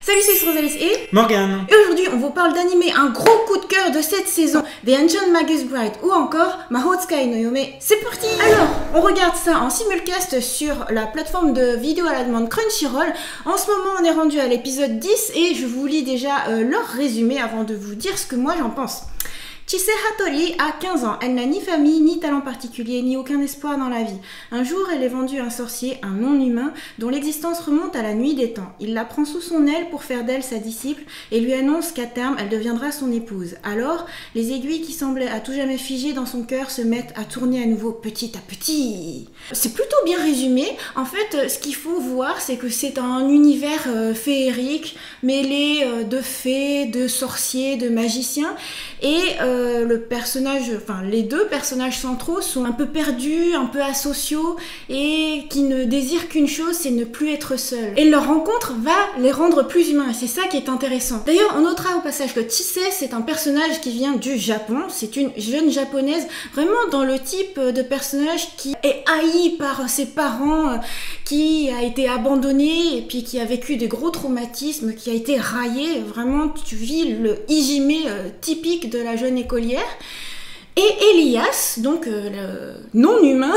Salut, c'est Rosalis et Morgane. Et aujourd'hui, on vous parle d'animer un gros coup de cœur de cette saison, The Ancient Magus Bride ou encore Mahou Tsukai no Yome. C'est parti! Alors, on regarde ça en simulcast sur la plateforme de vidéo à la demande Crunchyroll. En ce moment, on est rendu à l'épisode 10 et je vous lis déjà leur résumé avant de vous dire ce que moi j'en pense. Chise Hattori a 15 ans, elle n'a ni famille, ni talent particulier, ni aucun espoir dans la vie. Un jour, elle est vendue à un sorcier, un non-humain, dont l'existence remonte à la nuit des temps. Il la prend sous son aile pour faire d'elle sa disciple et lui annonce qu'à terme, elle deviendra son épouse. Alors, les aiguilles qui semblaient à tout jamais figées dans son cœur se mettent à tourner à nouveau petit à petit. C'est plutôt bien résumé. En fait, ce qu'il faut voir, c'est que c'est un univers féerique, mêlé de fées, de sorciers, de magiciens, et le personnage, enfin les deux personnages centraux sont un peu perdus, un peu asociaux et qui ne désirent qu'une chose, c'est ne plus être seuls. Et leur rencontre va les rendre plus humains et c'est ça qui est intéressant. D'ailleurs, on notera au passage que Chise, c'est un personnage qui vient du Japon, c'est une jeune japonaise vraiment dans le type de personnage qui est haï par ses parents, qui a été abandonné et puis qui a vécu des gros traumatismes, qui a été raillé. Vraiment, tu vis le hijime typique de la jeune écolière. Et Elias, donc le non-humain,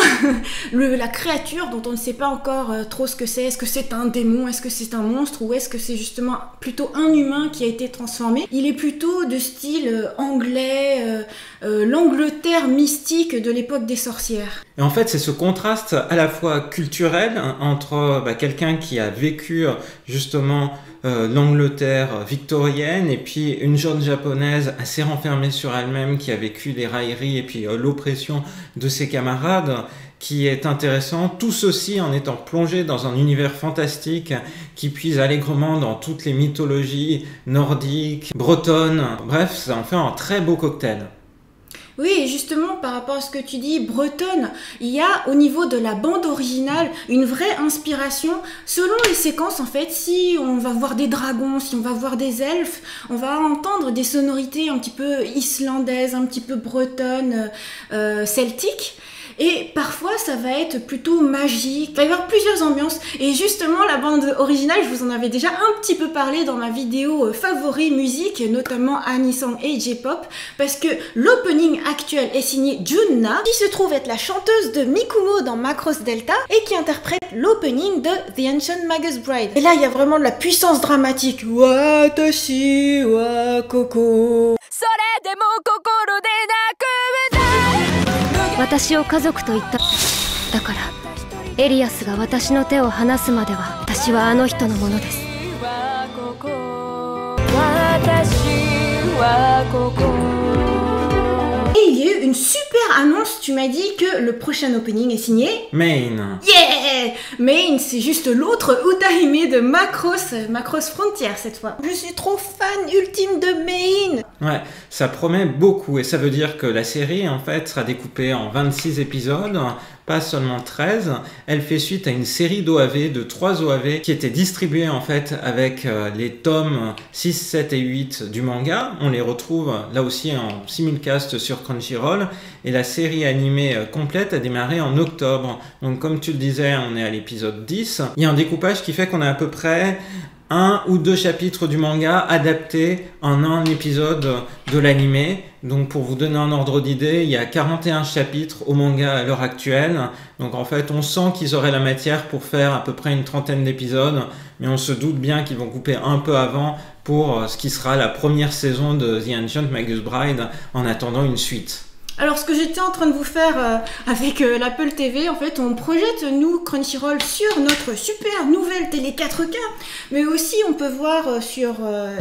la créature dont on ne sait pas encore trop ce que c'est. Est-ce que c'est un démon, est-ce que c'est un monstre ou est-ce que c'est justement plutôt un humain qui a été transformé? Il est plutôt de style anglais, l'Angleterre mystique de l'époque des sorcières. Et en fait, c'est ce contraste à la fois culturel entre quelqu'un qui a vécu justement l'Angleterre victorienne et puis une jeune japonaise assez renfermée sur elle-même qui a vécu les railleries et puis l'oppression de ses camarades, qui est intéressant. Tout ceci en étant plongé dans un univers fantastique qui puise allègrement dans toutes les mythologies nordiques, bretonnes. Bref, ça en fait un très beau cocktail. Oui, et justement, par rapport à ce que tu dis, bretonne, il y a au niveau de la bande originale une vraie inspiration. Selon les séquences, en fait, si on va voir des dragons, si on va voir des elfes, on va entendre des sonorités un petit peu islandaises, un petit peu bretonnes, celtiques. Et parfois, ça va être plutôt magique. Il va y avoir plusieurs ambiances. Et justement, la bande originale, je vous en avais déjà un petit peu parlé dans ma vidéo favori musique, notamment Anisong et J-pop, parce que l'opening actuel est signé Junna, qui se trouve être la chanteuse de Mikumo dans Macross Delta, et qui interprète l'opening de The Ancient Magus Bride. Et là, il y a vraiment de la puissance dramatique. Watashi wa koko. 私を家族と言った。だからエリアスが私の手を離すまでは私はあの人のものです。Et il y a eu une super annonce, tu m'as dit que le prochain opening est signé Main. Yeah! Main, c'est juste l'autre Utahime de Macross Frontier cette fois. Je suis trop fan ultime de Main! Ouais, ça promet beaucoup et ça veut dire que la série en fait sera découpée en 26 épisodes, pas seulement 13. Elle fait suite à une série d'OAV, de 3 OAV qui étaient distribués en fait avec les tomes 6, 7 et 8 du manga. On les retrouve là aussi en simulcast sur Crunchyroll et la série animée complète a démarré en octobre. Donc comme tu le disais, on est à l'épisode 10. Il y a un découpage qui fait qu'on a à peu près 1 ou 2 chapitres du manga adaptés en un épisode de l'animé. Donc pour vous donner un ordre d'idée, il y a 41 chapitres au manga à l'heure actuelle. Donc en fait, on sent qu'ils auraient la matière pour faire à peu près une trentaine d'épisodes, mais on se doute bien qu'ils vont couper un peu avant pour ce qui sera la première saison de The Ancient Magus Bride en attendant une suite. Alors ce que j'étais en train de vous faire avec l'Apple TV, en fait on projette nous Crunchyroll sur notre super nouvelle télé 4K, mais aussi on peut voir sur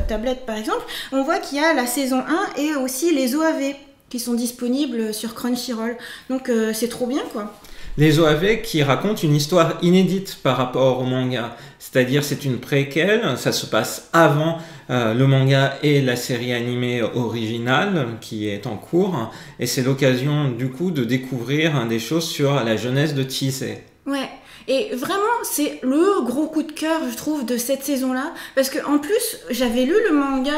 tablette par exemple, on voit qu'il y a la saison 1 et aussi les OAV qui sont disponibles sur Crunchyroll, donc c'est trop bien quoi. Les OAV qui racontent une histoire inédite par rapport au manga, c'est-à-dire c'est une préquelle, ça se passe avant le manga et la série animée originale qui est en cours, et c'est l'occasion du coup de découvrir des choses sur la jeunesse de Chise. Ouais, Et vraiment, c'est le gros coup de cœur, je trouve, de cette saison-là. Parce que en plus, j'avais lu le manga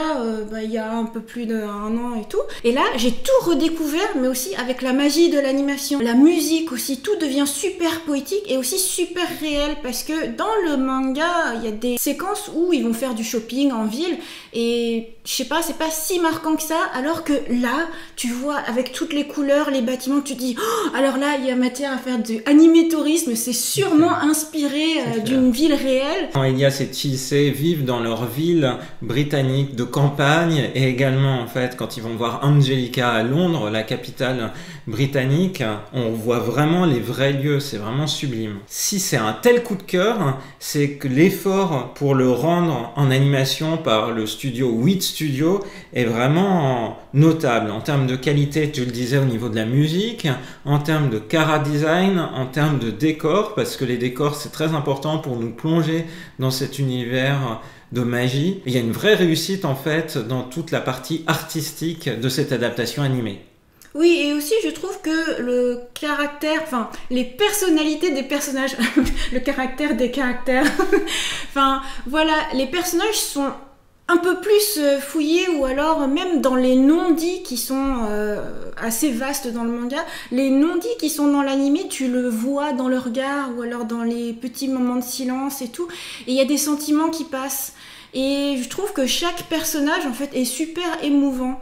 il y a un peu plus d'1 an et tout. Et là, j'ai tout redécouvert, mais aussi avec la magie de l'animation. La musique aussi, tout devient super poétique et aussi super réel. Parce que dans le manga, il y a des séquences où ils vont faire du shopping en ville. Et je sais pas, c'est pas si marquant que ça. Alors que là, tu vois, avec toutes les couleurs, les bâtiments, tu te dis, oh, alors là, il y a matière à faire du anime tourisme. C'est sûrement inspiré d'une ville réelle. Quand Elias et Chise vivent dans leur ville britannique de campagne et également en fait quand ils vont voir Angelica à Londres, la capitale britannique, on voit vraiment les vrais lieux, c'est vraiment sublime. Si c'est un tel coup de cœur, c'est que l'effort pour le rendre en animation par le studio Wit Studio est vraiment notable en termes de qualité, tu le disais, au niveau de la musique, en termes de chara design, en termes de décor, parce que les décors c'est très important pour nous plonger dans cet univers de magie. Il y a une vraie réussite en fait dans toute la partie artistique de cette adaptation animée. Oui, et aussi je trouve que le caractère, enfin les personnalités des personnages, le caractère des caractères, enfin voilà, les personnages sont un peu plus fouillés, ou alors même dans les non-dits qui sont assez vastes dans le manga, les non-dits qui sont dans l'anime, tu le vois dans le regard ou alors dans les petits moments de silence et tout, et il y a des sentiments qui passent, et je trouve que chaque personnage en fait est super émouvant.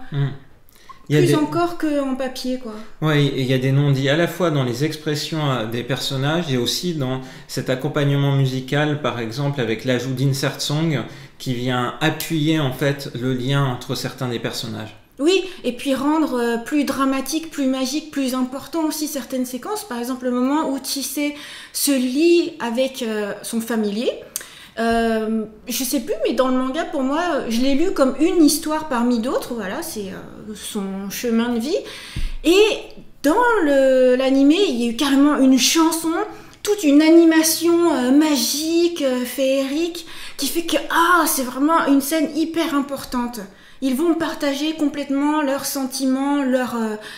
Plus encore qu'en papier, quoi. Oui, il y a des non-dits à la fois dans les expressions des personnages et aussi dans cet accompagnement musical, par exemple avec l'ajout d'insert song qui vient appuyer en fait le lien entre certains des personnages. Oui, et puis rendre plus dramatique, plus magique, plus important aussi certaines séquences. Par exemple, le moment où Chise se lie avec son familier. Je sais plus, mais dans le manga, pour moi, je l'ai lu comme une histoire parmi d'autres. Voilà, c'est son chemin de vie. Et dans l'anime, il y a eu carrément une chanson, toute une animation magique, féerique, qui fait que c'est vraiment une scène hyper importante. Ils vont partager complètement leurs sentiments, leur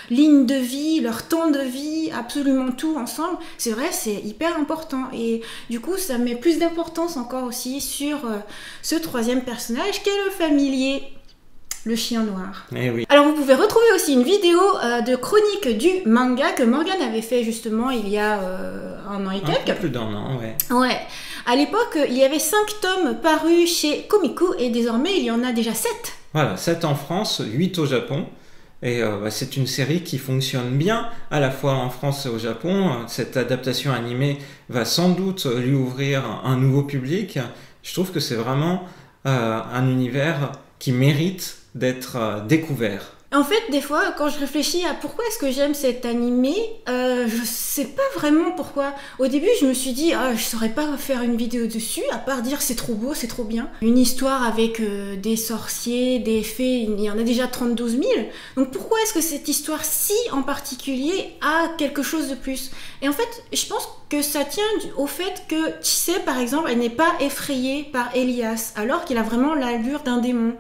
ligne de vie, leur temps de vie, absolument tout ensemble. C'est vrai, c'est hyper important. Et du coup, ça met plus d'importance encore aussi sur ce troisième personnage qui est le familier, le chien noir. Eh oui. Alors, vous pouvez retrouver aussi une vidéo de chronique du manga que Morgane avait fait justement il y a 1 an et quelques. Un peu plus d'1 an, ouais. Ouais. À l'époque, il y avait 5 tomes parus chez Komiku et désormais, il y en a déjà 7. Voilà, 7 en France, 8 au Japon. Et c'est une série qui fonctionne bien, à la fois en France et au Japon. Cette adaptation animée va sans doute lui ouvrir un nouveau public. Je trouve que c'est vraiment un univers qui mérite d'être découvert. En fait, des fois, quand je réfléchis à pourquoi est-ce que j'aime cet animé, je sais pas vraiment pourquoi. Au début, je me suis dit, je saurais pas faire une vidéo dessus, à part dire c'est trop beau, c'est trop bien. Une histoire avec des sorciers, des fées, il y en a déjà 32 000. Donc pourquoi est-ce que cette histoire-ci en particulier a quelque chose de plus? Et en fait, je pense que ça tient au fait que Chise, par exemple, elle n'est pas effrayée par Elias, alors qu'il a vraiment l'allure d'un démon.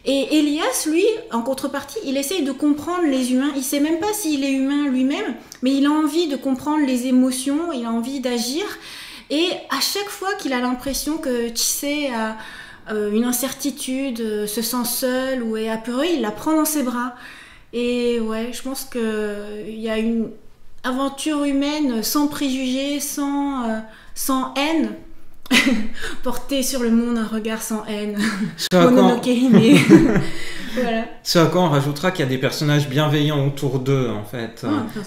Et Elias, lui, en contrepartie, il essaye de comprendre les humains. Il sait même pas s'il est humain lui-même, mais il a envie de comprendre les émotions, il a envie d'agir. Et à chaque fois qu'il a l'impression que Chise a une incertitude, se sent seul ou est apeuré, il la prend dans ses bras. Et ouais, je pense qu'il y a une aventure humaine sans préjugés, sans haine. Porter sur le monde un regard sans haine. Mononoke Hime. Voilà. Ce à quoi on rajoutera qu'il y a des personnages bienveillants autour d'eux en fait.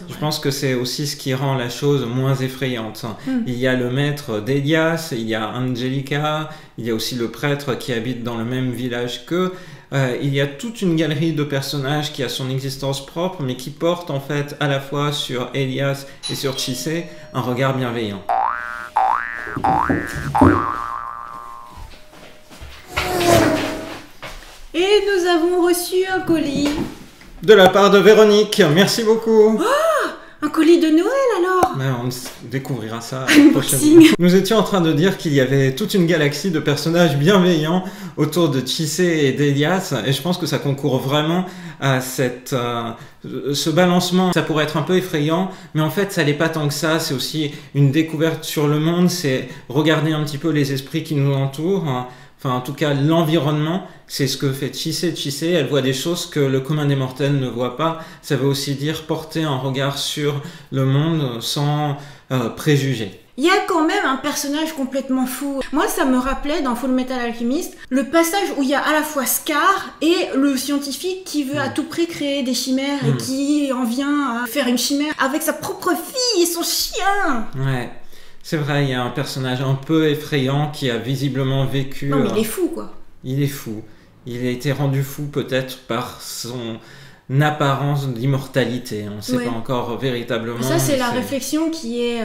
Je pense que c'est aussi ce qui rend la chose moins effrayante. Il y a le maître d'Elias, il y a Angelica, il y a aussi le prêtre qui habite dans le même village qu'eux. Il y a toute une galerie de personnages qui a son existence propre mais qui porte en fait à la fois sur Elias et sur Chise un regard bienveillant. Et nous avons reçu un colis. De la part de Véronique, merci beaucoup. Un colis de Noël alors? On découvrira ça Unboxing. prochainement. Nous étions en train de dire qu'il y avait toute une galaxie de personnages bienveillants autour de Chise et d'Elias, et je pense que ça concourt vraiment à ce balancement. Ça pourrait être un peu effrayant, mais en fait ça l'est pas tant que ça. C'est aussi une découverte sur le monde, c'est regarder un petit peu les esprits qui nous entourent. Enfin, en tout cas, l'environnement, c'est ce que fait Chise. Chise, elle voit des choses que le commun des mortels ne voit pas. Ça veut aussi dire porter un regard sur le monde sans préjugés. Il y a quand même un personnage complètement fou. Moi, ça me rappelait dans Full Metal Alchemist le passage où il y a à la fois Scar et le scientifique qui veut à tout prix créer des chimères et qui en vient à faire une chimère avec sa propre fille et son chien. Ouais. C'est vrai, il y a un personnage un peu effrayant qui a visiblement vécu... Non, mais il est fou, quoi. Il est fou. Il a été rendu fou peut-être par son apparence d'immortalité. On ne sait pas encore véritablement. Ça, c'est la réflexion qui est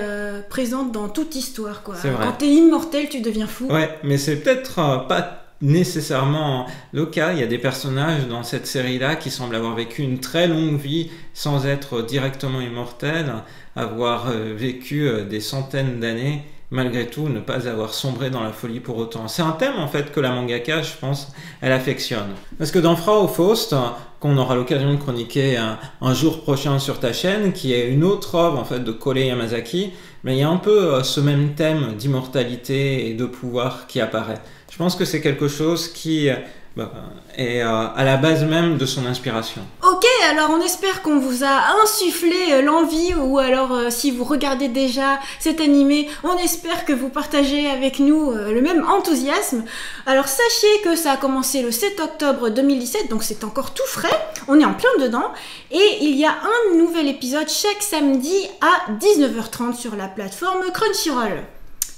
présente dans toute histoire, quoi. C'est vrai. Quand t'es immortel, tu deviens fou. Ouais, mais c'est peut-être pas nécessairement le cas. Il y a des personnages dans cette série-là qui semblent avoir vécu une très longue vie sans être directement immortels, avoir vécu des centaines d'années, malgré tout ne pas avoir sombré dans la folie pour autant. C'est un thème en fait que la mangaka, je pense, elle affectionne. Parce que dans Frau Faust, qu'on aura l'occasion de chroniquer un jour prochain sur ta chaîne, qui est une autre œuvre en fait de Kore Yamazaki, mais il y a un peu ce même thème d'immortalité et de pouvoir qui apparaît. Je pense que c'est quelque chose qui est à la base même de son inspiration. Ok, alors on espère qu'on vous a insufflé l'envie, ou alors si vous regardez déjà cet animé, on espère que vous partagez avec nous le même enthousiasme. Alors sachez que ça a commencé le 7 octobre 2017, donc c'est encore tout frais, on est en plein dedans, et il y a un nouvel épisode chaque samedi à 19h30 sur la plateforme Crunchyroll.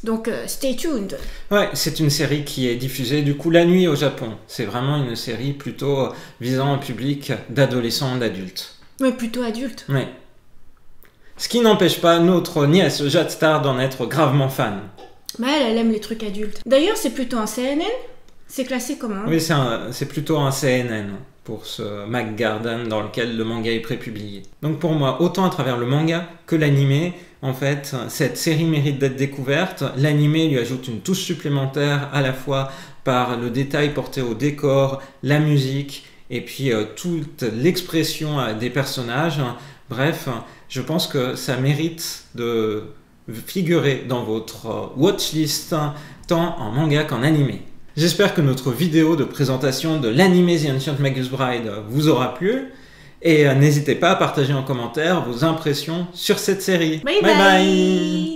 Donc, stay tuned. Ouais, c'est une série qui est diffusée du coup la nuit au Japon. C'est vraiment une série plutôt visant un public d'adolescents, d'adultes. Mais plutôt adulte. Ouais. Ce qui n'empêche pas notre nièce Jade Star d'en être gravement fan. Mais elle aime les trucs adultes. D'ailleurs, c'est plutôt un CNN. C'est classé comment? Oui, c'est plutôt un CNN pour ce Mag Garden dans lequel le manga est prépublié. Donc pour moi, autant à travers le manga que l'animé, en fait, cette série mérite d'être découverte. L'animé lui ajoute une touche supplémentaire à la fois par le détail porté au décor, la musique et puis toute l'expression des personnages. Bref, je pense que ça mérite de figurer dans votre watchlist tant en manga qu'en animé. J'espère que notre vidéo de présentation de l'anime The Ancient Magus Bride vous aura plu. Et n'hésitez pas à partager en commentaire vos impressions sur cette série. Bye bye.